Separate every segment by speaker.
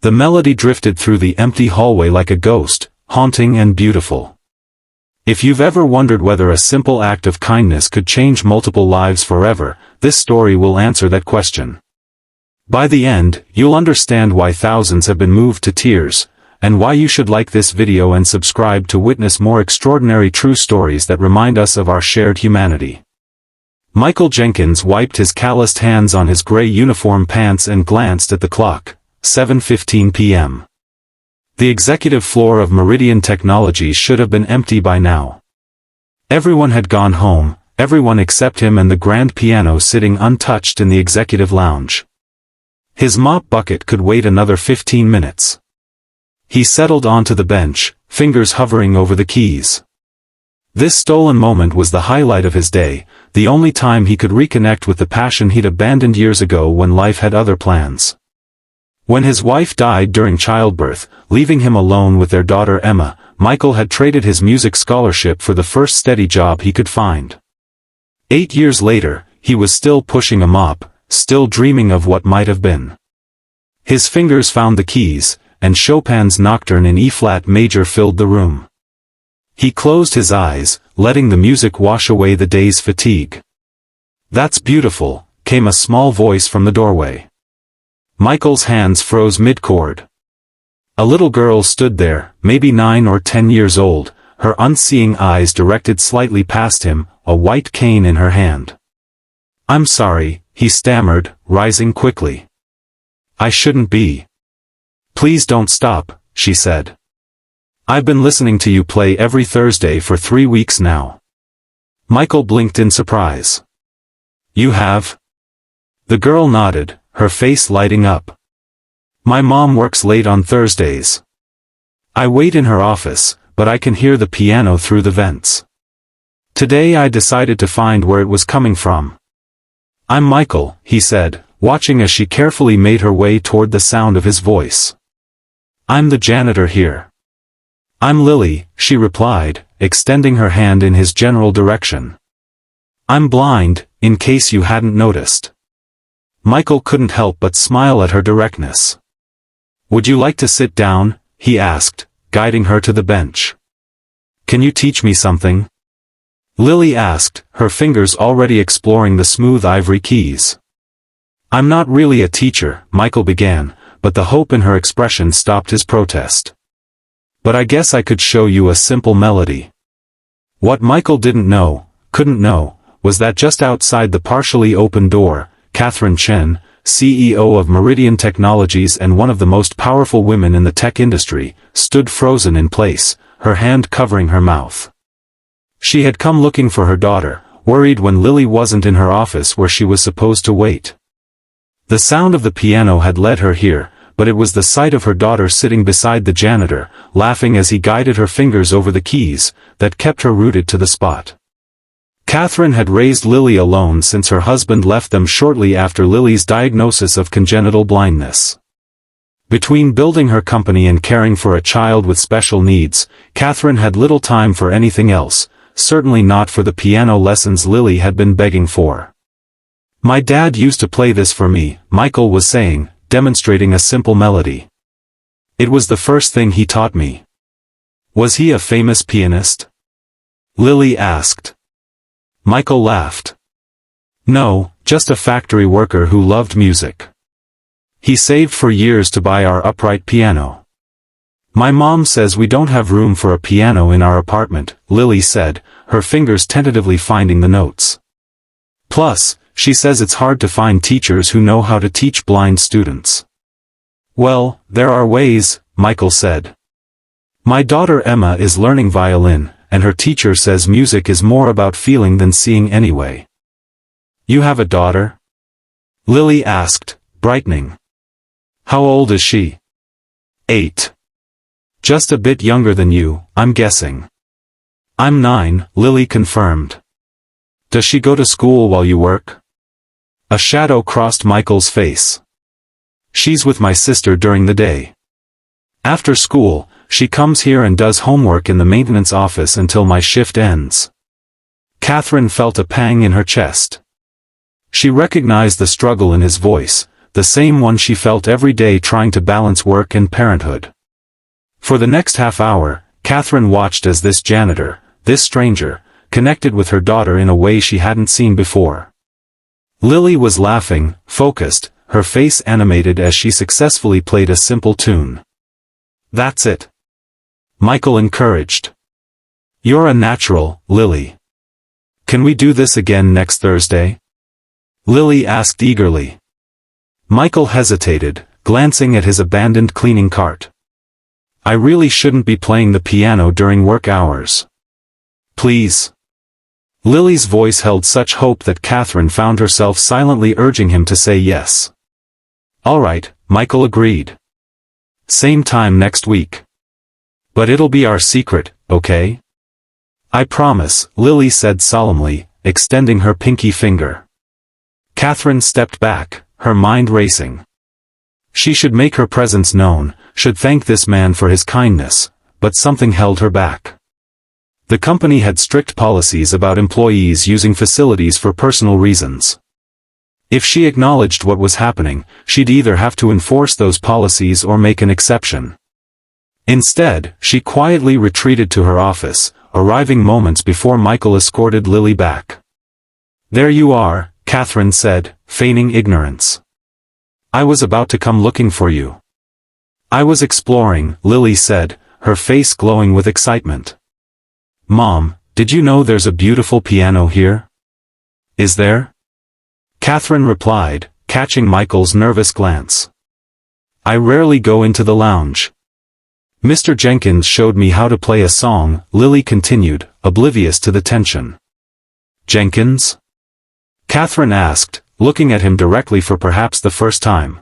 Speaker 1: The melody drifted through the empty hallway like a ghost, haunting and beautiful. If you've ever wondered whether a simple act of kindness could change multiple lives forever, this story will answer that question. By the end, you'll understand why thousands have been moved to tears, and why you should like this video and subscribe to witness more extraordinary true stories that remind us of our shared humanity. Michael Jenkins wiped his calloused hands on his gray uniform pants and glanced at the clock. 7:15 p.m. The executive floor of Meridian Technologies should have been empty by now. Everyone had gone home, everyone except him and the grand piano sitting untouched in the executive lounge. His mop bucket could wait another 15 minutes. He settled onto the bench, fingers hovering over the keys. This stolen moment was the highlight of his day, the only time he could reconnect with the passion he'd abandoned years ago when life had other plans. When his wife died during childbirth, leaving him alone with their daughter Emma, Michael had traded his music scholarship for the first steady job he could find. 8 years later, he was still pushing a mop, still dreaming of what might have been. His fingers found the keys, and Chopin's Nocturne in E-flat major filled the room. He closed his eyes, letting the music wash away the day's fatigue. "That's beautiful," came a small voice from the doorway. Michael's hands froze mid-chord. A little girl stood there, maybe 9 or 10 years old, her unseeing eyes directed slightly past him, a white cane in her hand. "I'm sorry," he stammered, rising quickly. "I shouldn't be." "Please don't stop," she said. "I've been listening to you play every Thursday for 3 weeks now." Michael blinked in surprise. "You have?" The girl nodded, her face lighting up. "My mom works late on Thursdays. I wait in her office, but I can hear the piano through the vents. Today I decided to find where it was coming from." "I'm Michael," he said, watching as she carefully made her way toward the sound of his voice. "I'm the janitor here." "I'm Lily," she replied, extending her hand in his general direction. "I'm blind, in case you hadn't noticed." Michael couldn't help but smile at her directness. "Would you like to sit down?" he asked, guiding her to the bench. "Can you teach me something?" Lily asked, her fingers already exploring the smooth ivory keys. "I'm not really a teacher," Michael began, but the hope in her expression stopped his protest. "But I guess I could show you a simple melody." What Michael couldn't know, was that just outside the partially open door, Katherine Chen, CEO of Meridian Technologies and one of the most powerful women in the tech industry, stood frozen in place, her hand covering her mouth. She had come looking for her daughter, worried when Lily wasn't in her office where she was supposed to wait. The sound of the piano had led her here, but it was the sight of her daughter sitting beside the janitor, laughing as he guided her fingers over the keys, that kept her rooted to the spot. Katherine had raised Lily alone since her husband left them shortly after Lily's diagnosis of congenital blindness. Between building her company and caring for a child with special needs, Katherine had little time for anything else, certainly not for the piano lessons Lily had been begging for. "My dad used to play this for me," Michael was saying, demonstrating a simple melody. "It was the first thing he taught me." "Was he a famous pianist?" Lily asked. Michael laughed. "No, just a factory worker who loved music. He saved for years to buy our upright piano. My mom says we don't have room for a piano in our apartment," Lily said, her fingers tentatively finding the notes. "Plus, she says it's hard to find teachers who know how to teach blind students." "Well, there are ways," Michael said. "My daughter Emma is learning violin, and her teacher says music is more about feeling than seeing anyway." "You have a daughter?" Lily asked, brightening. "How old is she?" 8. "Just a bit younger than you, I'm guessing." "I'm 9, Lily confirmed." "Does she go to school while you work?" A shadow crossed Michael's face. "She's with my sister during the day. After school, she comes here and does homework in the maintenance office until my shift ends." Katherine felt a pang in her chest. She recognized the struggle in his voice, the same one she felt every day trying to balance work and parenthood. For the next half hour, Katherine watched as this janitor, this stranger, connected with her daughter in a way she hadn't seen before. Lily was laughing, focused, her face animated as she successfully played a simple tune. "That's it," Michael encouraged. "You're a natural, Lily. Can we do this again next Thursday?" Lily asked eagerly. Michael hesitated, glancing at his abandoned cleaning cart. "I really shouldn't be playing the piano during work hours. Please." Lily's voice held such hope that Katherine found herself silently urging him to say yes. "All right," Michael agreed. "Same time next week. But it'll be our secret, okay?" "I promise," Lily said solemnly, extending her pinky finger. Katherine stepped back, her mind racing. She should make her presence known, should thank this man for his kindness, but something held her back. The company had strict policies about employees using facilities for personal reasons. If she acknowledged what was happening, she'd either have to enforce those policies or make an exception. Instead, she quietly retreated to her office, arriving moments before Michael escorted Lily back. "There you are," Katherine said, feigning ignorance. "I was about to come looking for you." "I was exploring," Lily said, her face glowing with excitement. "Mom, did you know there's a beautiful piano here?" "Is there?" Katherine replied, catching Michael's nervous glance. "I rarely go into the lounge. Mr. Jenkins showed me how to play a song," Lily continued, oblivious to the tension. "Jenkins?" Katherine asked, looking at him directly for perhaps the first time.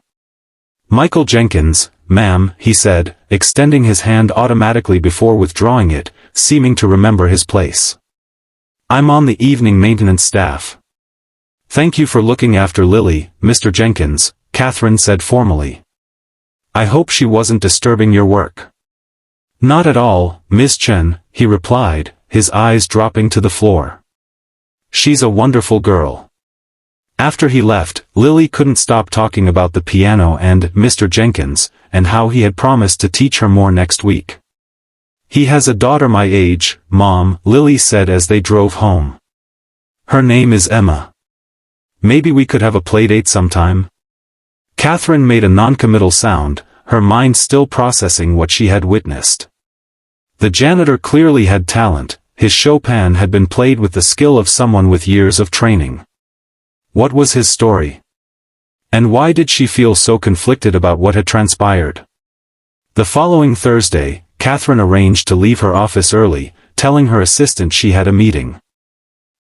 Speaker 1: "Michael Jenkins, ma'am," he said, extending his hand automatically before withdrawing it, seeming to remember his place. "I'm on the evening maintenance staff." "Thank you for looking after Lily, Mr. Jenkins," Katherine said formally. "I hope she wasn't disturbing your work." "Not at all, Miss Chen," he replied, his eyes dropping to the floor. "She's a wonderful girl." After he left, Lily couldn't stop talking about the piano and Mr. Jenkins, and how he had promised to teach her more next week. "He has a daughter my age, Mom," Lily said as they drove home. "Her name is Emma. Maybe we could have a playdate sometime?" Katherine made a non-committal sound, her mind still processing what she had witnessed. The janitor clearly had talent, his Chopin had been played with the skill of someone with years of training. What was his story? And why did she feel so conflicted about what had transpired? The following Thursday, Katherine arranged to leave her office early, telling her assistant she had a meeting.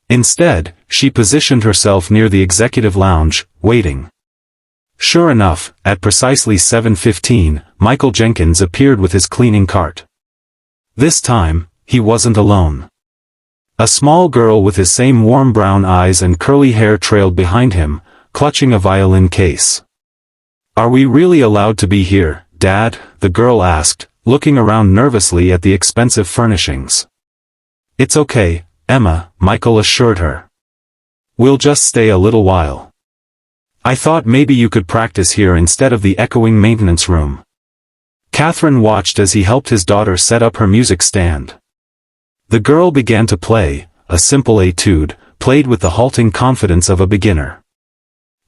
Speaker 1: Instead, she positioned herself near the executive lounge, waiting. Sure enough, at precisely 7:15, Michael Jenkins appeared with his cleaning cart. This time, he wasn't alone. A small girl with his same warm brown eyes and curly hair trailed behind him, clutching a violin case. "Are we really allowed to be here, Dad?" the girl asked, looking around nervously at the expensive furnishings. "It's okay, Emma," Michael assured her. "We'll just stay a little while. I thought maybe you could practice here instead of the echoing maintenance room." Katherine watched as he helped his daughter set up her music stand. The girl began to play, a simple etude, played with the halting confidence of a beginner.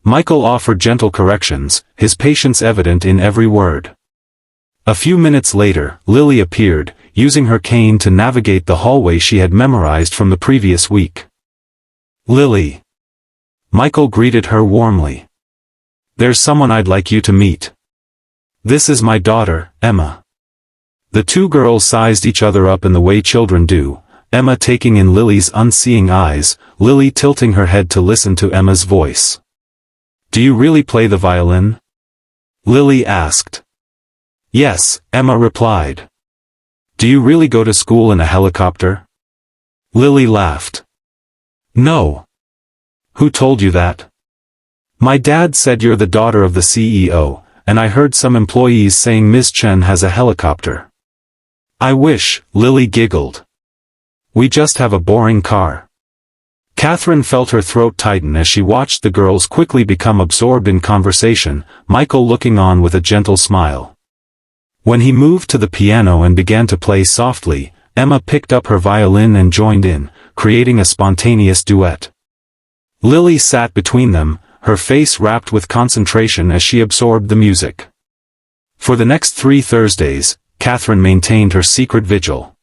Speaker 1: Michael offered gentle corrections, his patience evident in every word. A few minutes later, Lily appeared, using her cane to navigate the hallway she had memorized from the previous week. "Lily." Michael greeted her warmly. "There's someone I'd like you to meet. This is my daughter, Emma." The two girls sized each other up in the way children do, Emma taking in Lily's unseeing eyes, Lily tilting her head to listen to Emma's voice. "Do you really play the violin?" Lily asked. "Yes," Emma replied. "Do you really go to school in a helicopter?" Lily laughed. "No. Who told you that?" "My dad said you're the daughter of the CEO, and I heard some employees saying Miss Chen has a helicopter." "I wish," Lily giggled. "We just have a boring car." Katherine felt her throat tighten as she watched the girls quickly become absorbed in conversation, Michael looking on with a gentle smile. When he moved to the piano and began to play softly, Emma picked up her violin and joined in, creating a spontaneous duet. Lily sat between them, her face rapt with concentration as she absorbed the music. For the next 3 Thursdays, Katherine maintained her secret vigil.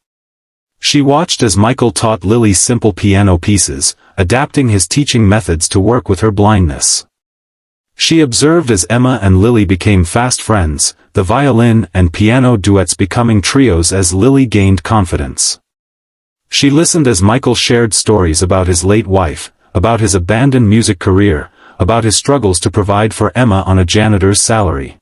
Speaker 1: She watched as Michael taught Lily simple piano pieces, adapting his teaching methods to work with her blindness. She observed as Emma and Lily became fast friends, the violin and piano duets becoming trios as Lily gained confidence. She listened as Michael shared stories about his late wife, about his abandoned music career, about his struggles to provide for Emma on a janitor's salary.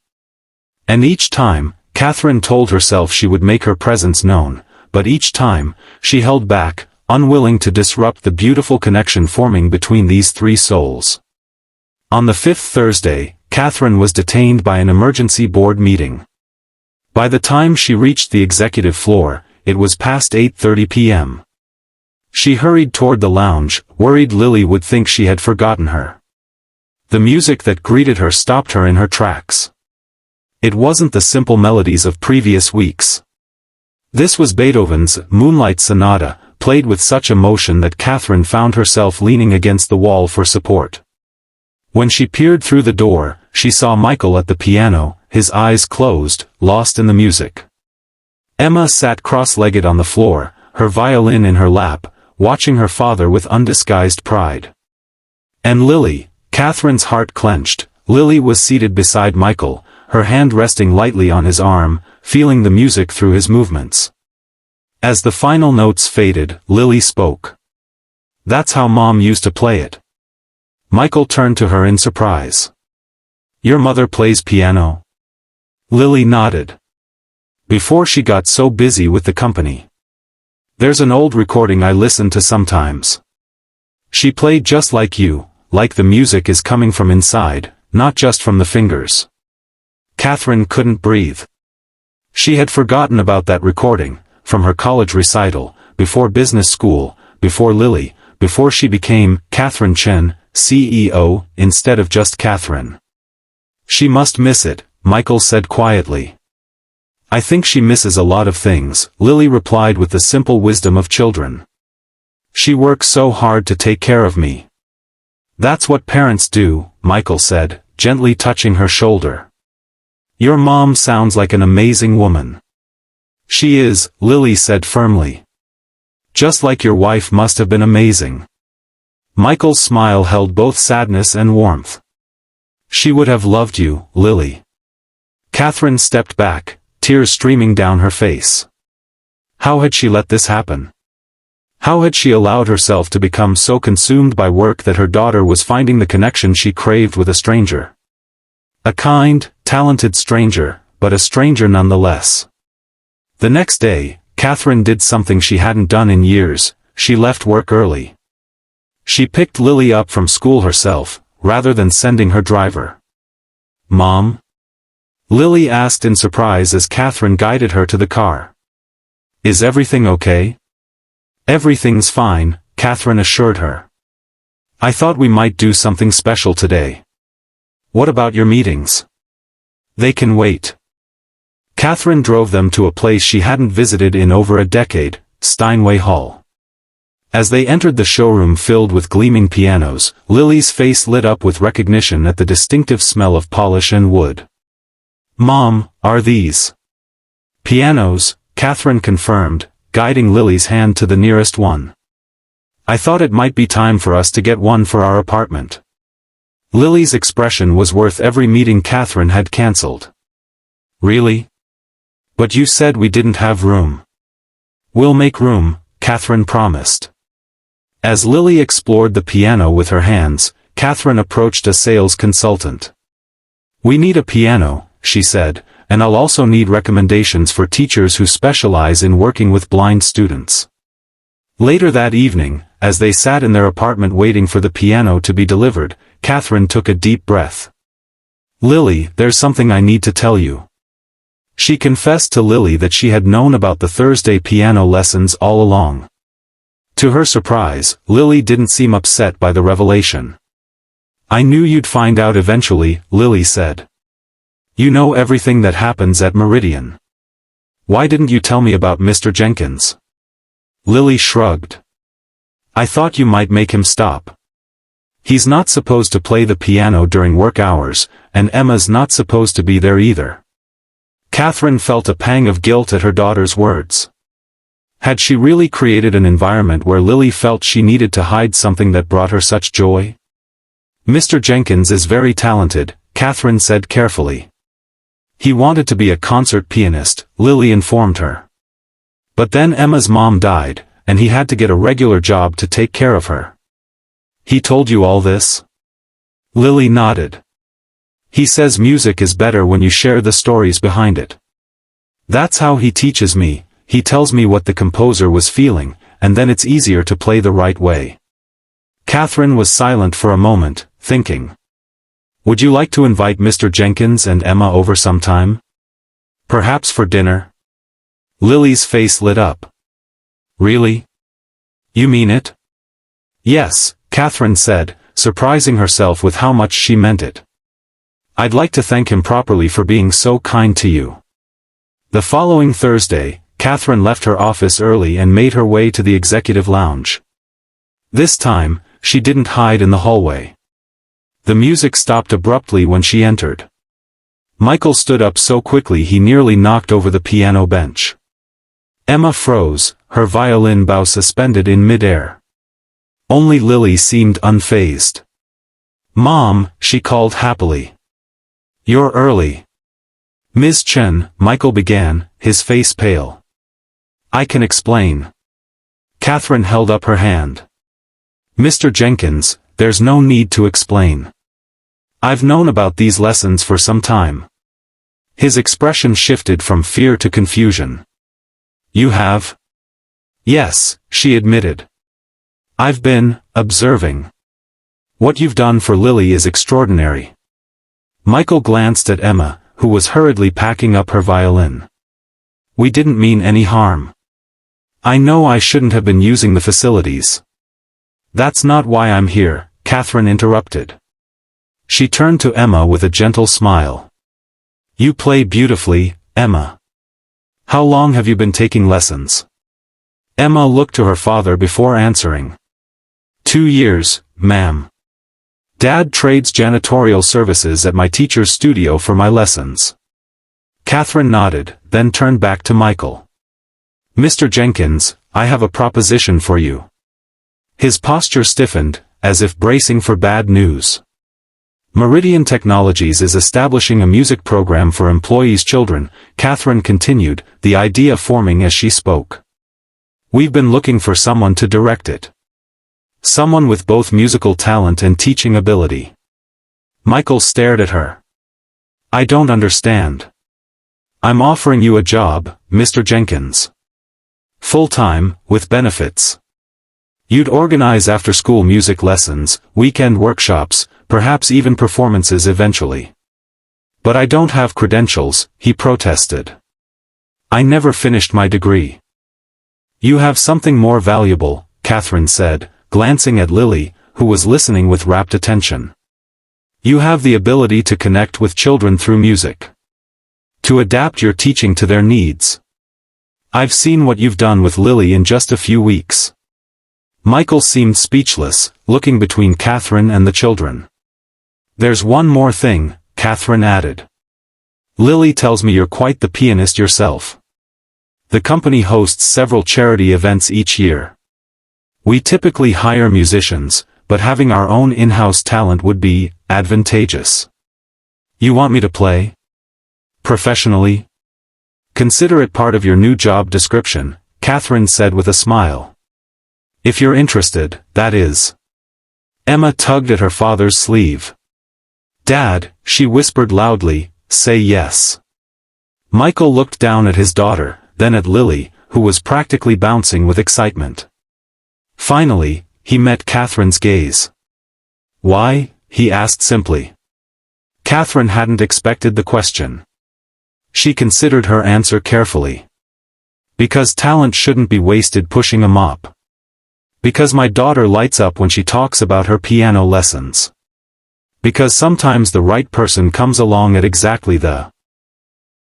Speaker 1: And each time, Katherine told herself she would make her presence known, but each time, she held back, unwilling to disrupt the beautiful connection forming between these 3 souls. On the 5th Thursday, Katherine was detained by an emergency board meeting. By the time she reached the executive floor, it was past 8:30 p.m. She hurried toward the lounge, worried Lily would think she had forgotten her. The music that greeted her stopped her in her tracks. It wasn't the simple melodies of previous weeks. This was Beethoven's Moonlight Sonata, played with such emotion that Katherine found herself leaning against the wall for support. When she peered through the door, she saw Michael at the piano, his eyes closed, lost in the music. Emma sat cross-legged on the floor, her violin in her lap, watching her father with undisguised pride. And Lily, Katherine's heart clenched. Lily was seated beside Michael, her hand resting lightly on his arm, feeling the music through his movements. As the final notes faded, Lily spoke. "That's how Mom used to play it." Michael turned to her in surprise. "Your mother plays piano?" Lily nodded. "Before she got so busy with the company. There's an old recording I listen to sometimes. She played just like you, like the music is coming from inside, not just from the fingers." Katherine couldn't breathe. She had forgotten about that recording, from her college recital, before business school, before Lily, before she became Katherine Chen, CEO, instead of just Katherine. "She must miss it," Michael said quietly. "I think she misses a lot of things," Lily replied with the simple wisdom of children. "She works so hard to take care of me." "That's what parents do," Michael said, gently touching her shoulder. "Your mom sounds like an amazing woman." "She is," Lily said firmly. "Just like your wife must have been amazing." Michael's smile held both sadness and warmth. "She would have loved you, Lily." Katherine stepped back, tears streaming down her face. How had she let this happen? How had she allowed herself to become so consumed by work that her daughter was finding the connection she craved with a stranger? A kind, talented stranger, but a stranger nonetheless. The next day, Katherine did something she hadn't done in years. She left work early. She picked Lily up from school herself, rather than sending her driver. "Mom?" Lily asked in surprise as Katherine guided her to the car. "Is everything okay?" "Everything's fine," Katherine assured her. "I thought we might do something special today." "What about your meetings?" "They can wait." Katherine drove them to a place she hadn't visited in over a decade, Steinway Hall. As they entered the showroom filled with gleaming pianos, Lily's face lit up with recognition at the distinctive smell of polish and wood. "Mom, are these pianos?" Katherine confirmed, guiding Lily's hand to the nearest one. "I thought it might be time for us to get one for our apartment." Lily's expression was worth every meeting Katherine had cancelled. "Really? But you said we didn't have room." "We'll make room," Katherine promised. As Lily explored the piano with her hands, Katherine approached a sales consultant. "We need a piano," she said, "and I'll also need recommendations for teachers who specialize in working with blind students." Later that evening, as they sat in their apartment waiting for the piano to be delivered, Katherine took a deep breath. "Lily, there's something I need to tell you." She confessed to Lily that she had known about the Thursday piano lessons all along. To her surprise, Lily didn't seem upset by the revelation. "I knew you'd find out eventually," Lily said. "You know everything that happens at Meridian. Why didn't you tell me about Mr. Jenkins?" Lily shrugged. "I thought you might make him stop. He's not supposed to play the piano during work hours, and Emma's not supposed to be there either." Katherine felt a pang of guilt at her daughter's words. Had she really created an environment where Lily felt she needed to hide something that brought her such joy? "Mr. Jenkins is very talented," Katherine said carefully. "He wanted to be a concert pianist," Lily informed her. "But then Emma's mom died, and he had to get a regular job to take care of her." "He told you all this?" Lily nodded. "He says music is better when you share the stories behind it. That's how he teaches me. He tells me what the composer was feeling, and then it's easier to play the right way." Katherine was silent for a moment, thinking. "Would you like to invite Mr. Jenkins and Emma over sometime? Perhaps for dinner?" Lily's face lit up. "Really? You mean it?" "Yes," Katherine said, surprising herself with how much she meant it. "I'd like to thank him properly for being so kind to you." The following Thursday, Katherine left her office early and made her way to the executive lounge. This time, she didn't hide in the hallway. The music stopped abruptly when she entered. Michael stood up so quickly he nearly knocked over the piano bench. Emma froze, her violin bow suspended in mid-air. Only Lily seemed unfazed. "Mom," she called happily. "You're early." "Ms. Chen," Michael began, his face pale. "I can explain." Katherine held up her hand. "Mr. Jenkins, there's no need to explain. I've known about these lessons for some time." His expression shifted from fear to confusion. "You have?" "Yes," she admitted. "I've been observing. What you've done for Lily is extraordinary." Michael glanced at Emma, who was hurriedly packing up her violin. "We didn't mean any harm. I know I shouldn't have been using the facilities." "That's not why I'm here," Katherine interrupted. She turned to Emma with a gentle smile. "You play beautifully, Emma. How long have you been taking lessons?" Emma looked to her father before answering. 2 years, ma'am. Dad trades janitorial services at my teacher's studio for my lessons." Katherine nodded, then turned back to Michael. "Mr. Jenkins, I have a proposition for you." His posture stiffened, as if bracing for bad news. "Meridian Technologies is establishing a music program for employees' children," Katherine continued, the idea forming as she spoke. "We've been looking for someone to direct it. Someone with both musical talent and teaching ability." Michael stared at her. "I don't understand." "I'm offering you a job, Mr. Jenkins. Full-time, with benefits. You'd organize after-school music lessons, weekend workshops, perhaps even performances eventually." "But I don't have credentials," he protested. "I never finished my degree." "You have something more valuable," Katherine said, glancing at Lily, who was listening with rapt attention. "You have the ability to connect with children through music. To adapt your teaching to their needs. I've seen what you've done with Lily in just a few weeks." Michael seemed speechless, looking between Katherine and the children. "There's one more thing," Katherine added. "Lily tells me you're quite the pianist yourself. The company hosts several charity events each year. We typically hire musicians, but having our own in-house talent would be advantageous. You want me to play? Professionally? Consider it part of your new job description," Katherine said with a smile. "If you're interested, that is." Emma tugged at her father's sleeve. "Dad," she whispered loudly, "say yes." Michael looked down at his daughter, then at Lily, who was practically bouncing with excitement. Finally, he met Katherine's gaze. "Why?" he asked simply. Katherine hadn't expected the question. She considered her answer carefully. "Because talent shouldn't be wasted pushing a mop. Because my daughter lights up when she talks about her piano lessons. Because sometimes the right person comes along at exactly the